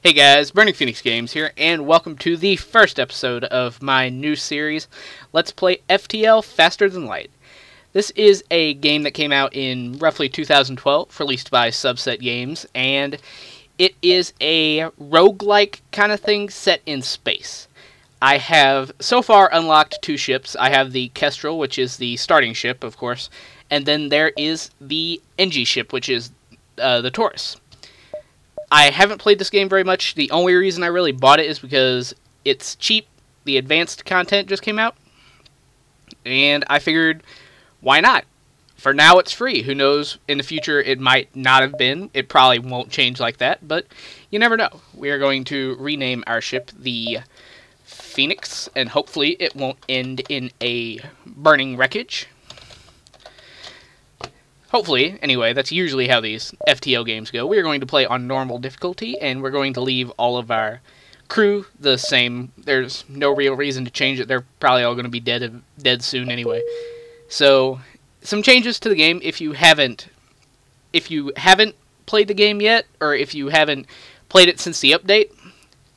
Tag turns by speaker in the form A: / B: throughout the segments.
A: Hey guys, BurningPhoenixGames here, and welcome to the first episode of my new series, Let's Play FTL Faster Than Light. This is a game that came out in roughly 2012, released by Subset Games, and it is a roguelike kind of thing set in space. I have so far unlocked two ships. I have the Kestrel, which is the starting ship, of course, and then there is the NG ship, which is the Taurus. I haven't played this game very much. The only reason I really bought it is because it's cheap. The advanced content just came out. And I figured, why not? For now, it's free. Who knows? In the future, it might not have been. It probably won't change like that, but you never know. We are going to rename our ship the Phoenix, and hopefully it won't end in a burning wreckage. Hopefully, anyway, that's usually how these FTL games go. We are going to play on normal difficulty, and we're going to leave all of our crew the same. There's no real reason to change it. They're probably all going to be dead soon anyway. So, some changes to the game if you haven't played the game yet, or if you haven't played it since the update,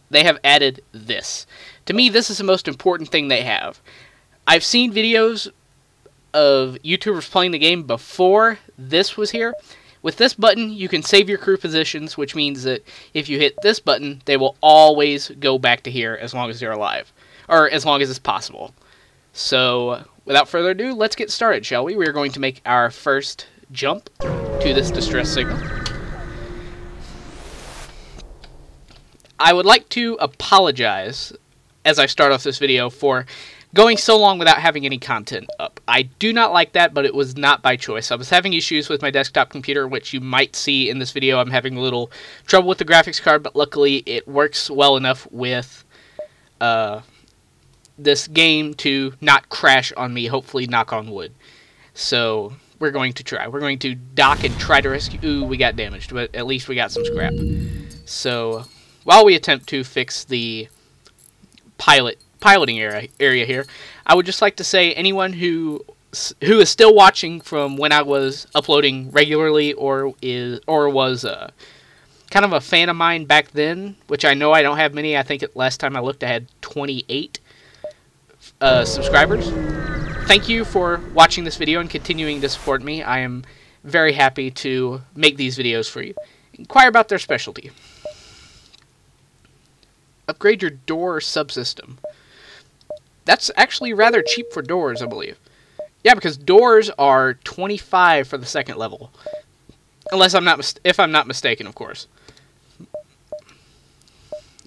A: they have added this. To me, this is the most important thing they have. I've seen videos of YouTubers playing the game before this was here. With this button, you can save your crew positions, which means that if you hit this button, they will always go back to here as long as they're alive, or as long as it's possible. So, without further ado, let's get started, shall we? We are going to make our first jump to this distress signal. I would like to apologize as I start off this video for going so long without having any content up. I do not like that, but it was not by choice. I was having issues with my desktop computer, which you might see in this video. I'm having a little trouble with the graphics card, but luckily it works well enough with this game to not crash on me, hopefully, knock on wood. So, we're going to try. We're going to dock and try to rescue. Ooh, we got damaged, but at least we got some scrap. So, while we attempt to fix the piloting area here, I would just like to say anyone who is still watching from when I was uploading regularly or was kind of a fan of mine back then, which I know I don't have many. I think last time I looked I had 28 subscribers. Thank you for watching this video and continuing to support me. I am very happy to make these videos for you. Inquire about their specialty. Upgrade your door subsystem. That's actually rather cheap for doors, I believe. Yeah, because doors are 25 for the second level. Unless if I'm not mistaken, of course.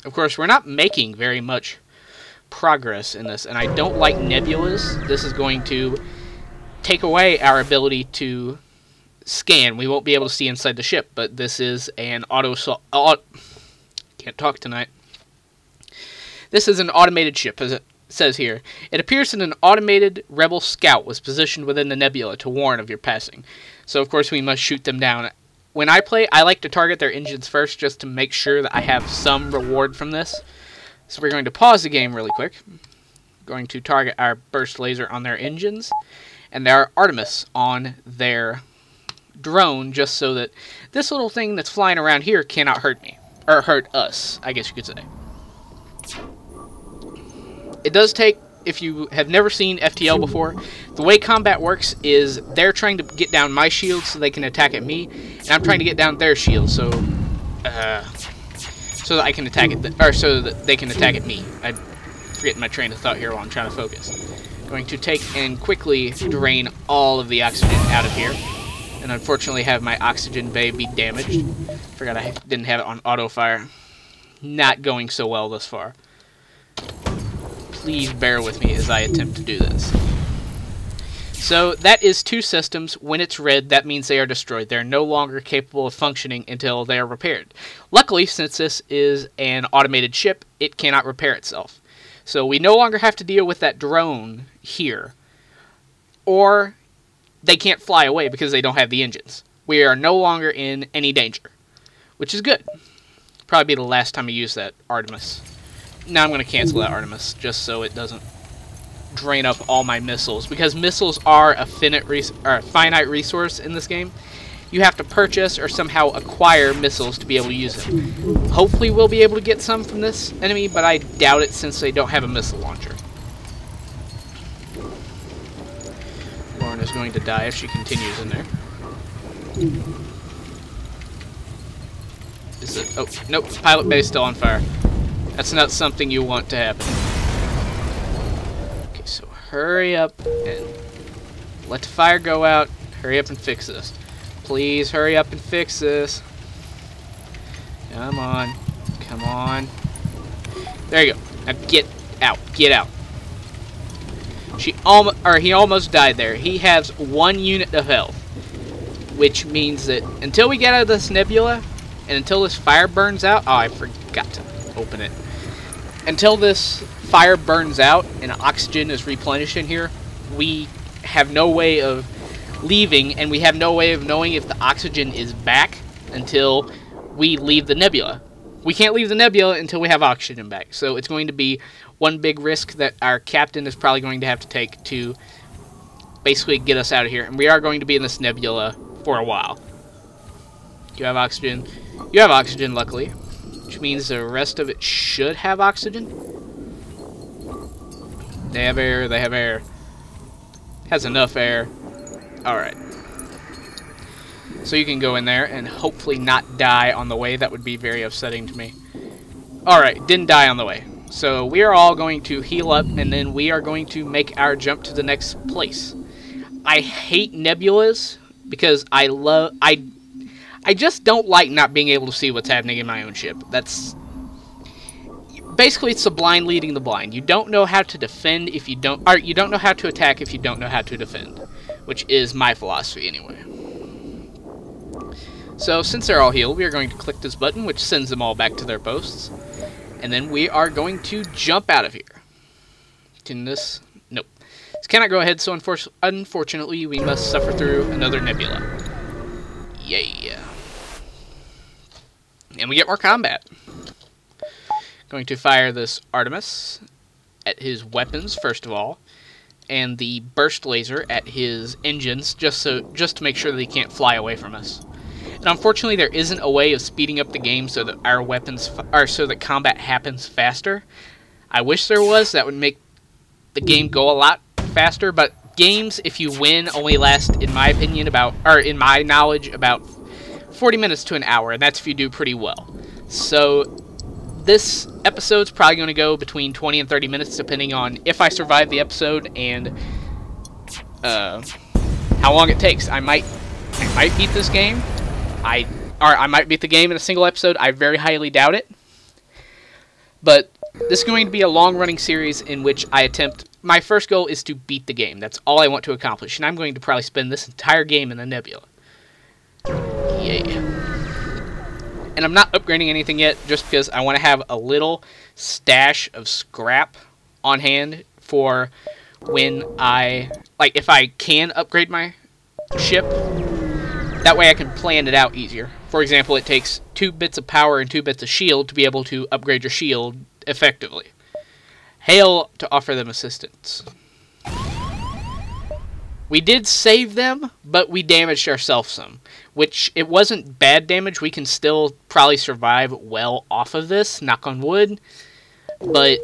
A: Of course, we're not making very much progress in this, and I don't like nebulas. This is going to take away our ability to scan. We won't be able to see inside the ship, but this is an can't talk tonight. This is an automated ship, as it says here. It appears that an automated rebel scout was positioned within the nebula to warn of your passing. So, of course, we must shoot them down. When I play, I like to target their engines first just to make sure that I have some reward from this. So we're going to pause the game really quick. Going to target our burst laser on their engines. And their Artemis on their drone, just so that this little thing that's flying around here cannot hurt me. Or hurt us, I guess you could say. It does take, if you have never seen FTL before, the way combat works is they're trying to get down my shield so they can attack at me, and I'm trying to get down their shield so that I can attack it, or so that they can attack at me. I'm forgetting my train of thought here while I'm trying to focus. Going to take and quickly drain all of the oxygen out of here, and unfortunately have my oxygen bay be damaged. Forgot I didn't have it on auto fire. Not going so well thus far. Please bear with me as I attempt to do this. So, that is two systems. When it's red, that means they are destroyed. They're no longer capable of functioning until they are repaired. Luckily, since this is an automated ship, it cannot repair itself. So, we no longer have to deal with that drone here. Or, they can't fly away because they don't have the engines. We are no longer in any danger, which is good. Probably be the last time I use that Artemis. Now I'm going to cancel that Artemis, just so it doesn't drain up all my missiles, because missiles are a finite resource in this game, you have to purchase or somehow acquire missiles to be able to use them. Hopefully we'll be able to get some from this enemy, but I doubt it since they don't have a missile launcher. Lauren is going to die if she continues in there. Is it? Oh, nope. Pilot bay still on fire. That's not something you want to happen. Okay, so hurry up and let the fire go out. Hurry up and fix this. Please hurry up and fix this. Come on. Come on. There you go. Now get out. Get out. He almost died there. He has 1 unit of health, which means that until we get out of this nebula, and until this fire burns out... Oh, I forgot to open it. Until this fire burns out and oxygen is replenished in here, we have no way of leaving, and we have no way of knowing if the oxygen is back until we leave the nebula. We can't leave the nebula until we have oxygen back. So it's going to be one big risk that our captain is probably going to have to take to basically get us out of here. And we are going to be in this nebula for a while. You have oxygen. You have oxygen, luckily, which means the rest of it should have oxygen. They have air. They have air. Has enough air. Alright. So you can go in there and hopefully not die on the way. That would be very upsetting to me. Alright, didn't die on the way. So we are all going to heal up, and then we are going to make our jump to the next place. I hate nebulas because I just don't like not being able to see what's happening in my own ship. That's... Basically, it's the blind leading the blind. You don't know how to defend if you don't... Or you don't know how to attack if you don't know how to defend. Which is my philosophy, anyway. So, since they're all healed, we are going to click this button, which sends them all back to their posts. And then we are going to jump out of here. Can this... Nope. This cannot go ahead, so unfortunately, we must suffer through another nebula. Yeah. And we get more combat. Going to fire this Artemis at his weapons, first of all. And the burst laser at his engines, just to make sure that he can't fly away from us. And unfortunately, there isn't a way of speeding up the game so that our weapons, so that combat happens faster. I wish there was. That would make the game go a lot faster. But games, if you win, only last, in my opinion, in my knowledge, about 40 minutes to an hour, and that's if you do pretty well. So this episode's probably going to go between 20 and 30 minutes, depending on if I survive the episode and how long it takes. I might beat this game. I might beat the game in a single episode. I very highly doubt it. But this is going to be a long-running series in which I attempt... My first goal is to beat the game. That's all I want to accomplish. And I'm going to probably spend this entire game in the nebula. Yeah. And I'm not upgrading anything yet, just because I want to have a little stash of scrap on hand for when if I can upgrade my ship. That way I can plan it out easier. For example, it takes 2 bits of power and 2 bits of shield to be able to upgrade your shield effectively. Hail to offer them assistance. We did save them, but we damaged ourselves some. Which, it wasn't bad damage. We can still probably survive well off of this, knock on wood. But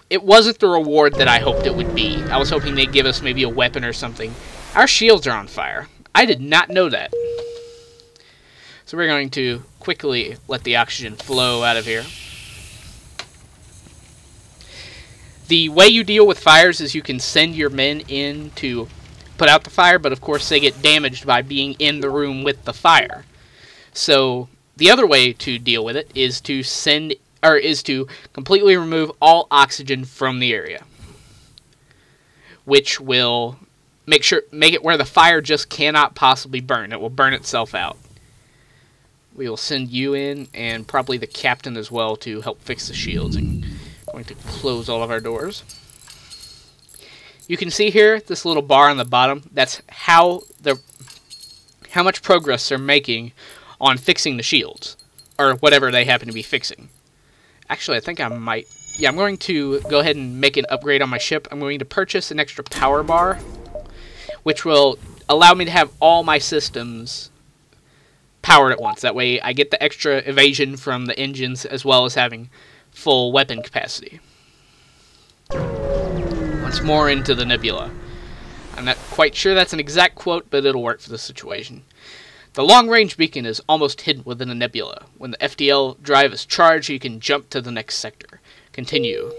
A: it wasn't the reward that I hoped it would be. I was hoping they'd give us maybe a weapon or something. Our shields are on fire. I did not know that. So we're going to quickly let the oxygen flow out of here. The way you deal with fires is you can send your men in to put out the fire, but of course they get damaged by being in the room with the fire. So the other way to deal with it is to completely remove all oxygen from the area, which will make it where the fire just cannot possibly burn. It will burn itself out. We will send you in, and probably the captain as well, to help fix the shields. And going to close all of our doors. You can see here this little bar on the bottom. That's how much progress they're making on fixing the shields, or whatever they happen to be fixing. Actually, I think I might. Yeah, I'm going to go ahead and make an upgrade on my ship. I'm going to purchase an extra power bar, which will allow me to have all my systems powered at once. That way I get the extra evasion from the engines as well as having full weapon capacity. Once more into the nebula. I'm not quite sure that's an exact quote, but it'll work for the situation. The long-range beacon is almost hidden within a nebula. When the FTL drive is charged, you can jump to the next sector. Continue.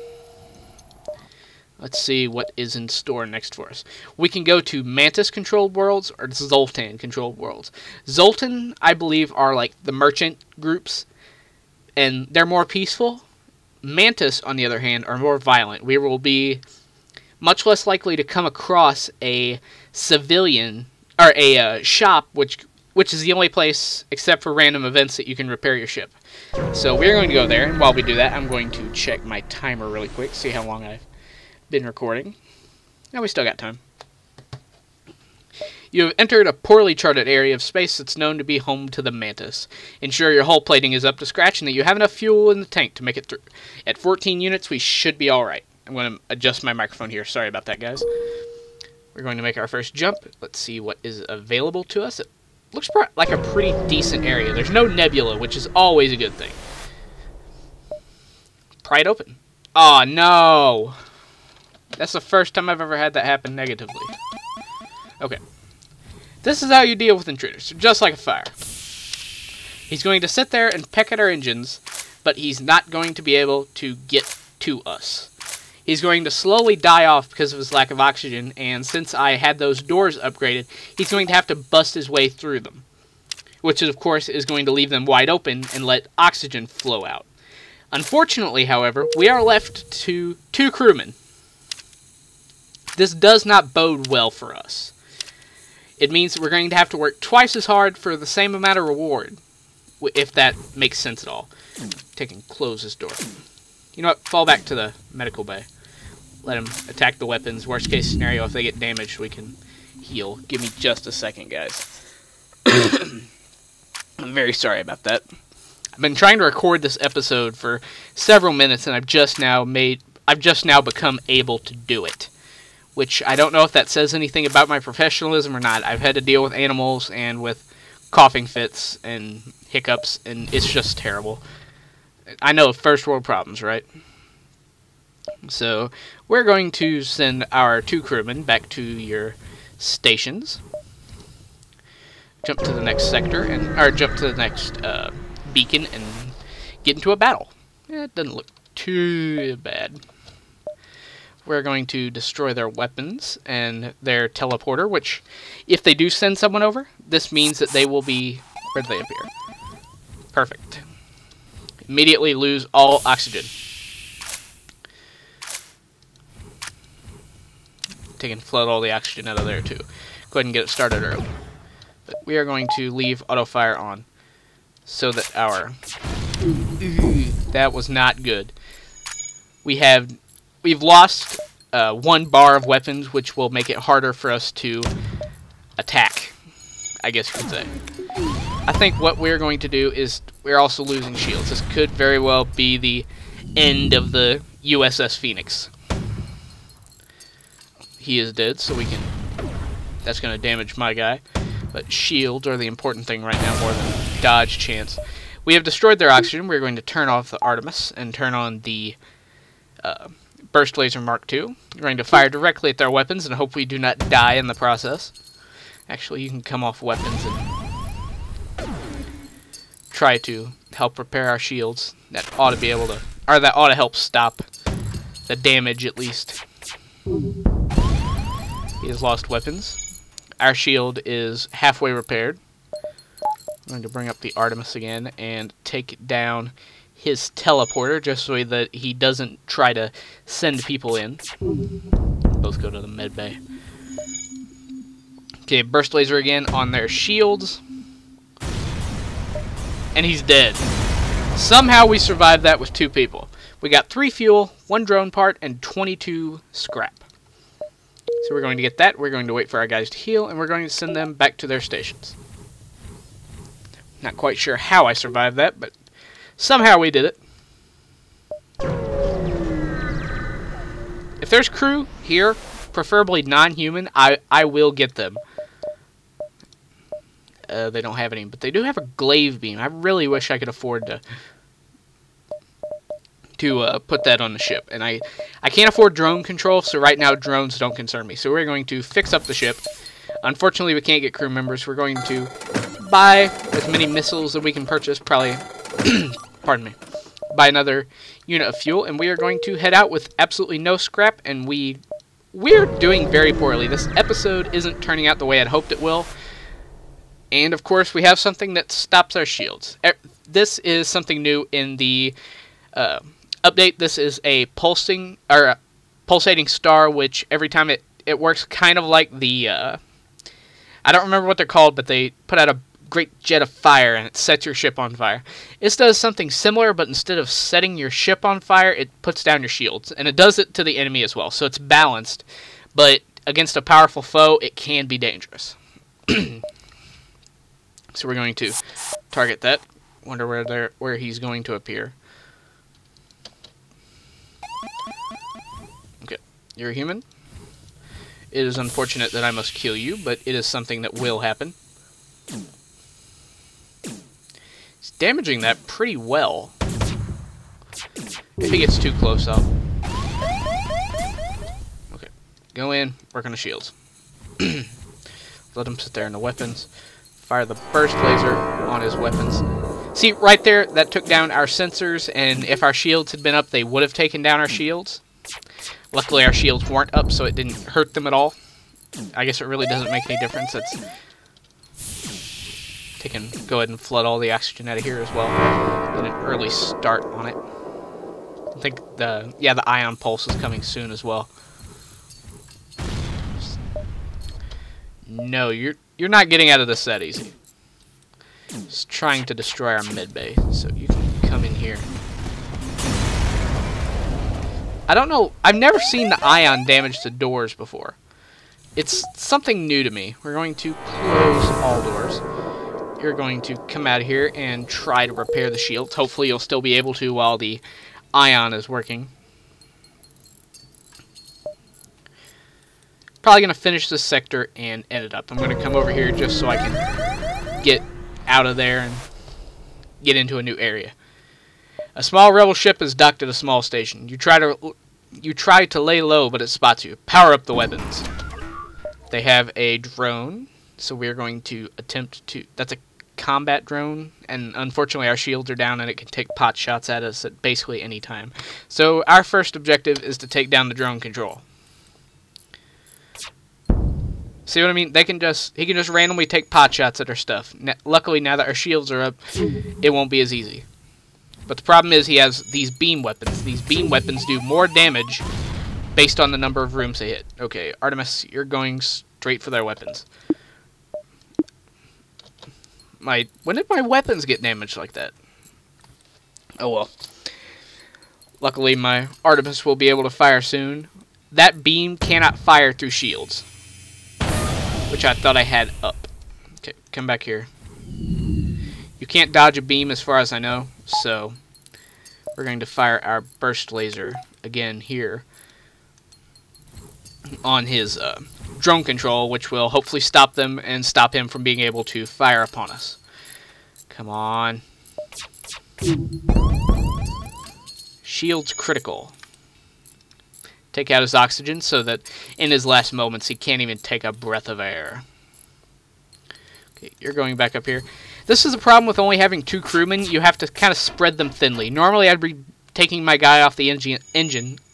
A: Let's see what is in store next for us. We can go to Mantis-controlled worlds or Zoltan-controlled worlds. Zoltan, I believe, are like the merchant groups, and they're more peaceful. Mantis, on the other hand, are more violent. We will be much less likely to come across a civilian, or a shop, which is the only place, except for random events, that you can repair your ship. So we're going to go there, and while we do that, I'm going to check my timer really quick, see how long I've been recording. Now we still got time. You have entered a poorly charted area of space that's known to be home to the Mantis. Ensure your hull plating is up to scratch and that you have enough fuel in the tank to make it through. At 14 units, we should be alright. I'm going to adjust my microphone here. Sorry about that, guys. We're going to make our first jump. Let's see what is available to us. It looks like a pretty decent area. There's no nebula, which is always a good thing. Pry it open. Oh, no! That's the first time I've ever had that happen negatively. Okay. This is how you deal with intruders, just like a fire. He's going to sit there and peck at our engines, but he's not going to be able to get to us. He's going to slowly die off because of his lack of oxygen, and since I had those doors upgraded, he's going to have to bust his way through them. Which, of course, is going to leave them wide open and let oxygen flow out. Unfortunately, however, we are left to 2 crewmen. This does not bode well for us. It means that we're going to have to work twice as hard for the same amount of reward, if that makes sense at all. Take and close this door. You know what? Fall back to the medical bay. Let him attack the weapons. Worst case scenario, if they get damaged, we can heal. Give me just a second, guys. I'm very sorry about that. I've been trying to record this episode for several minutes, and I've just now become able to do it. Which, I don't know if that says anything about my professionalism or not. I've had to deal with animals and with coughing fits and hiccups, and it's just terrible. I know, first world problems, right? So, we're going to send our 2 crewmen back to your stations. Jump to the next sector, or jump to the next beacon and get into a battle. It doesn't look too bad. We're going to destroy their weapons and their teleporter, which, if they do send someone over, this means that they will be... Where do they appear? Perfect. Immediately lose all oxygen. Take and flood all the oxygen out of there, too. Go ahead and get it started early. But we are going to leave auto-fire on, so that our... that was not good. We've lost 1 bar of weapons, which will make it harder for us to attack, I guess you could say. I think what we're going to do is we're also losing shields. This could very well be the end of the USS Phoenix. He is dead, so we can... That's going to damage my guy. But shields are the important thing right now, more than dodge chance. We have destroyed their oxygen. We're going to turn off the Artemis and turn on the Burst Laser Mark II. We're going to fire directly at their weapons and hope we do not die in the process. Actually, you can come off weapons and try to help repair our shields. That ought to be able to... Or that ought to help stop the damage, at least. He has lost weapons. Our shield is halfway repaired. I'm going to bring up the Artemis again and take down his teleporter just so that he doesn't try to send people in. Both go to the med bay. Okay, burst laser again on their shields. And he's dead. Somehow we survived that with 2 people. We got 3 fuel, 1 drone part, and 22 scrap. So we're going to get that, we're going to wait for our guys to heal, and we're going to send them back to their stations. Not quite sure how I survived that, but somehow we did it. If there's crew here, preferably non-human, I will get them. They don't have any, but they do have a glaive beam. I really wish I could afford to put that on the ship. And I can't afford drone control, so right now drones don't concern me. So we're going to fix up the ship. Unfortunately, we can't get crew members. We're going to buy as many missiles that we can purchase, probably, pardon me, buy another unit of fuel, and we are going to head out with absolutely no scrap, and we're doing very poorly. This episode isn't turning out the way I'd hoped it will. And, of course, we have something that stops our shields. This is something new in the update. This is a pulsating star, which every time it works kind of like the... I don't remember what they're called, but they put out a great jet of fire, and it sets your ship on fire. This does something similar, but instead of setting your ship on fire, it puts down your shields. And it does it to the enemy as well, so it's balanced. But against a powerful foe, it can be dangerous. So we're going to target that. Wonder where he's going to appear. Okay, you're a human. It is unfortunate that I must kill you, but it is something that will happen. He's damaging that pretty well. If he gets too close, I'll... Okay, go in, work on the shields. Let him sit there in the weapons. Fire the burst laser on his weapons. See, right there, that took down our sensors, and if our shields had been up, they would have taken down our shields. Luckily, our shields weren't up, so it didn't hurt them at all. I guess it really doesn't make any difference. Go ahead and flood all the oxygen out of here as well. Get an early start on it. I think the ion pulse is coming soon as well. No, you're not getting out of this that easy. It's trying to destroy our mid bay, so you can come in here. I don't know. I've never seen the ion damage to doors before. It's something new to me. We're going to close all doors. You're going to come out of here and try to repair the shields. Hopefully you'll still be able to while the ion is working. Probably going to finish this sector and end it up. I'm going to come over here just so I can get out of there and get into a new area. A small rebel ship is docked at a small station. You try to lay low, but it spots you. Power up the weapons. They have a drone, so we're going to attempt to... That's a combat drone, and unfortunately our shields are down, and it can take pot shots at us at basically any time. So our first objective is to take down the drone control. See what I mean? He can just randomly take pot shots at our stuff. Luckily, now that our shields are up, it won't be as easy. But the problem is he has these beam weapons. These beam weapons do more damage based on the number of rooms they hit. Okay, Artemis, you're going straight for their weapons. When did my weapons get damaged like that? Oh well. Luckily, my Artemis will be able to fire soon. That beam cannot fire through shields, which I thought I had up. Okay, come back here. You can't dodge a beam as far as I know, so we're going to fire our burst laser again here on his drone control, which will hopefully stop them and stop him from being able to fire upon us. Come on. Shield's critical. Take out his oxygen so that in his last moments he can't even take a breath of air. Okay, you're going back up here. This is a problem with only having 2 crewmen. You have to kind of spread them thinly. Normally I'd be taking my guy off the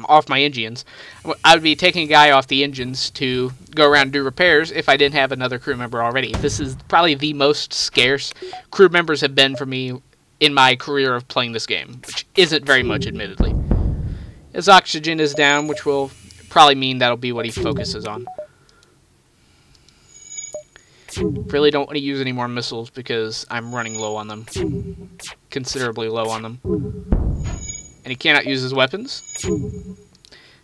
A: off my engines. I would be taking a guy off the engines to go around and do repairs if I didn't have another crew member already. This is probably the most scarce crew members have been for me in my career of playing this game, which isn't very much, admittedly. His oxygen is down, which will probably mean that'll be what he focuses on. Really don't want to use any more missiles because I'm running low on them. Considerably low on them. And he cannot use his weapons.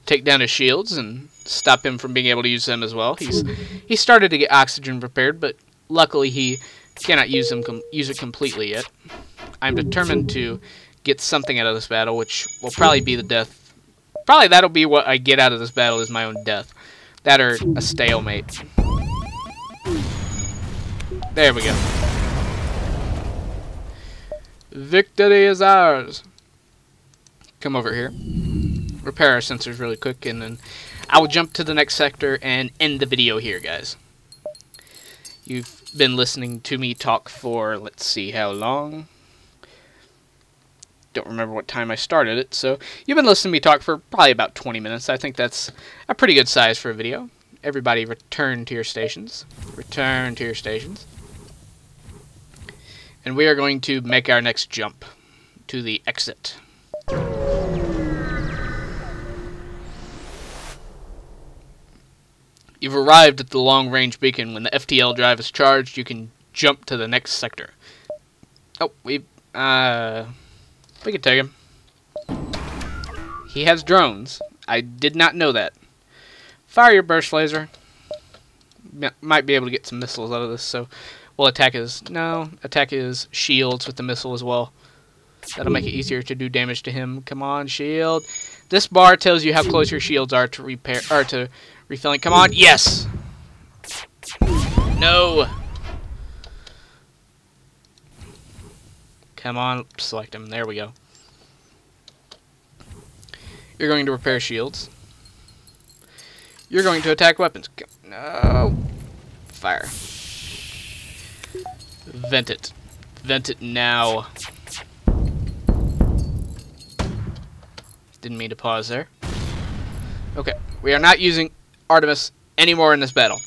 A: Take down his shields and stop him from being able to use them as well. He started to get oxygen prepared, but luckily he cannot use it completely yet. I'm determined to get something out of this battle, which will probably be the death. Probably that'll be what I get out of this battle, is my own death. That or a stalemate. There we go. Victory is ours. Come over here. Repair our sensors really quick, and then I will jump to the next sector and end the video here, guys. You've been listening to me talk for, let's see how long. Don't remember what time I started it, so you've been listening to me talk for probably about 20 minutes. I think that's a pretty good size for a video. Everybody return to your stations. Return to your stations. And we are going to make our next jump to the exit. You've arrived at the long-range beacon. When the FTL drive is charged, you can jump to the next sector. Oh, we can take him. He has drones. I did not know that. Fire your burst laser. Might be able to get some missiles out of this, so we'll attack his... No, attack his shields with the missile as well. That'll make it easier to do damage to him. Come on, shield. This bar tells you how close your shields are to repair, or to refilling. Come on, yes! No! Come on, select him. There we go. You're going to repair shields. You're going to attack weapons. No! Fire. Vent it. Vent it now. Didn't mean to pause there. Okay, we are not using Artemis anymore in this battle.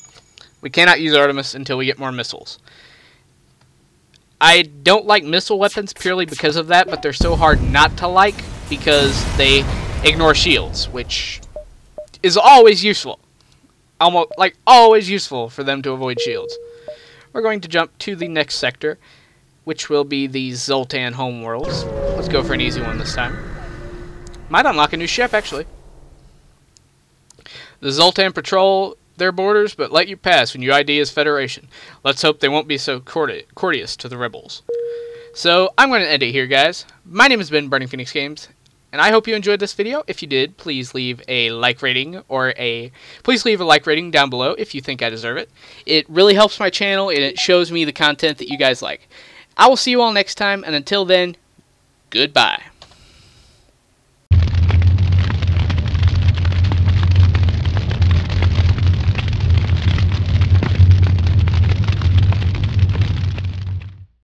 A: We cannot use Artemis until we get more missiles. I don't like missile weapons purely because of that, but they're so hard not to like because they ignore shields, which is always useful. Almost, like, always useful for them to avoid shields. We're going to jump to the next sector, which will be the Zoltan homeworlds. Let's go for an easy one this time. Might unlock a new ship, actually. The Zoltan patrol their borders, but let you pass when your ID is Federation. Let's hope they won't be so courteous to the rebels. So, I'm going to end it here, guys. My name has been BurningPhoenixGames, and I hope you enjoyed this video. If you did, please leave a like rating, please leave a like rating down below if you think I deserve it. It really helps my channel, and it shows me the content that you guys like. I will see you all next time, and until then, goodbye.